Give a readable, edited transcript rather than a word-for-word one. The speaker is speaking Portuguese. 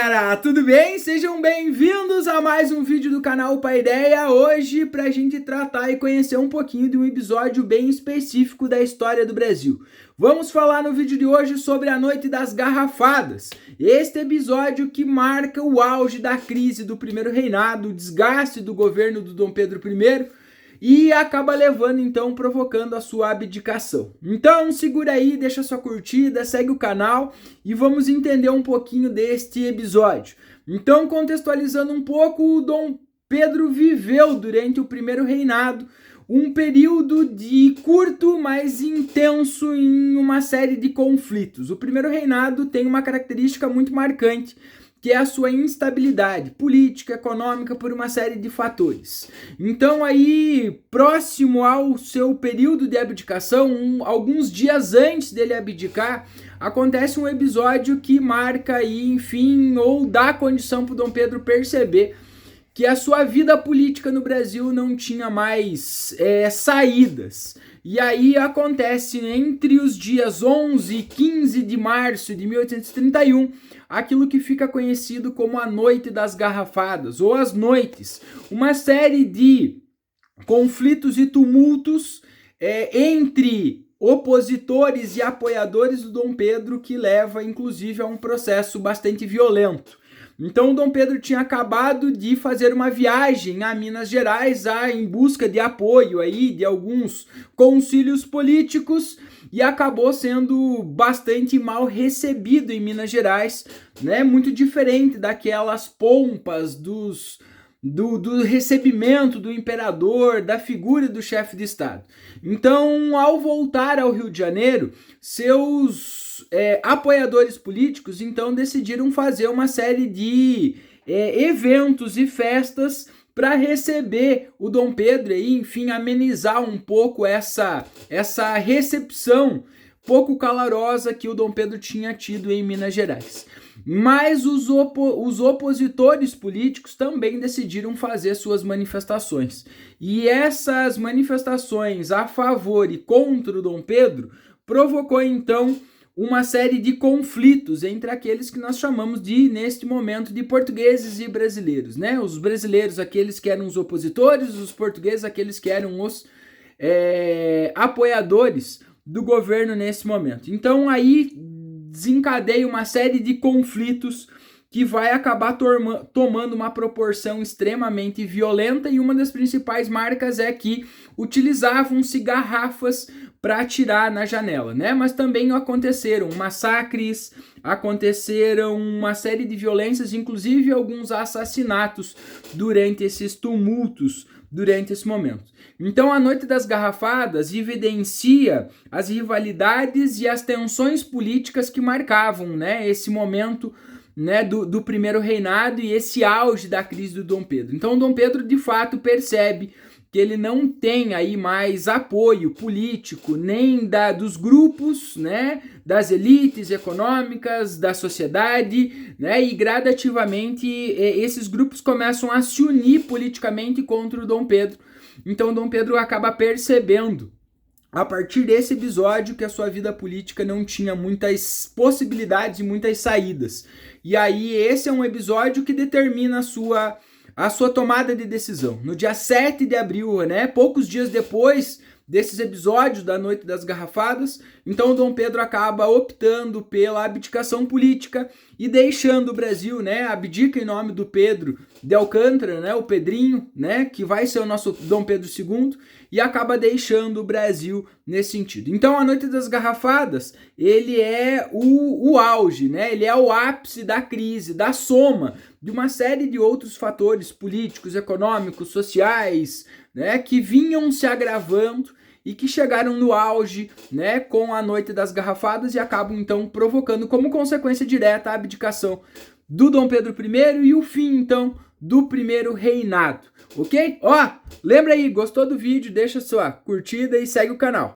galera, tudo bem? Sejam bem-vindos a mais um vídeo do canal Paideia. Hoje pra gente tratar e conhecer um pouquinho de um episódio bem específico da história do Brasil. Vamos falar no vídeo de hoje sobre a Noite das Garrafadas. Este episódio que marca o auge da crise do primeiro reinado, o desgaste do governo do Dom Pedro I, e acaba levando, então, provocando a sua abdicação. Então, segura aí, deixa sua curtida, segue o canal e vamos entender um pouquinho deste episódio. Então, contextualizando um pouco, o Dom Pedro viveu durante o primeiro reinado um período de curto, mas intenso em uma série de conflitos. O primeiro reinado tem uma característica muito marcante, que é a sua instabilidade política, econômica, por uma série de fatores. Então aí, próximo ao seu período de abdicação, alguns dias antes dele abdicar, acontece um episódio que marca aí, enfim, ou dá condição para o Dom Pedro perceber que a sua vida política no Brasil não tinha mais saídas. E aí acontece entre os dias 11 e 15 de março de 1831, aquilo que fica conhecido como a Noite das Garrafadas, ou as Noites, uma série de conflitos e tumultos entre opositores e apoiadores do Dom Pedro, que leva inclusive a um processo bastante violento. Então o Dom Pedro tinha acabado de fazer uma viagem a Minas Gerais em busca de apoio aí de alguns concílios políticos e acabou sendo bastante mal recebido em Minas Gerais, né? Muito diferente daquelas pompas do recebimento do imperador, da figura do chefe de Estado. Então, ao voltar ao Rio de Janeiro, seus apoiadores políticos então decidiram fazer uma série de eventos e festas para receber o Dom Pedro e, enfim, amenizar um pouco essa recepção pouco calorosa que o Dom Pedro tinha tido em Minas Gerais. Mas os opositores políticos também decidiram fazer suas manifestações. E essas manifestações a favor e contra o Dom Pedro provocou então uma série de conflitos entre aqueles que nós chamamos de, neste momento, de portugueses e brasileiros, né? Os brasileiros, aqueles que eram os opositores, os portugueses, aqueles que eram os apoiadores do governo nesse momento. Então aí desencadeia uma série de conflitos que vai acabar tomando uma proporção extremamente violenta, e uma das principais marcas é que utilizavam-se garrafas para atirar na janela, né? Mas também aconteceram massacres, aconteceram uma série de violências, inclusive alguns assassinatos durante esses tumultos, durante esse momento. Então a Noite das Garrafadas evidencia as rivalidades e as tensões políticas que marcavam, né, esse momento, né, do primeiro reinado e esse auge da crise do Dom Pedro. Então Dom Pedro de fato percebe que ele não tem aí mais apoio político, nem dos grupos, né, das elites econômicas, da sociedade, né, e gradativamente esses grupos começam a se unir politicamente contra o Dom Pedro. Então Dom Pedro acaba percebendo, a partir desse episódio, que a sua vida política não tinha muitas possibilidades e muitas saídas. E aí esse é um episódio que determina a sua tomada de decisão. No dia 7 de abril, né, poucos dias depois desses episódios da Noite das Garrafadas, então Dom Pedro acaba optando pela abdicação política e deixando o Brasil, né, abdica em nome do Pedro de Alcântara, né, o Pedrinho, né, que vai ser o nosso Dom Pedro II, e acaba deixando o Brasil nesse sentido. Então a Noite das Garrafadas, ele é o auge, né, ele é o ápice da crise, da soma de uma série de outros fatores políticos, econômicos, sociais, né, que vinham se agravando e que chegaram no auge, né, com a Noite das Garrafadas e acabam então provocando como consequência direta a abdicação do Dom Pedro I e o fim então do primeiro reinado, ok? Ó, lembra aí, gostou do vídeo? Deixa sua curtida e segue o canal.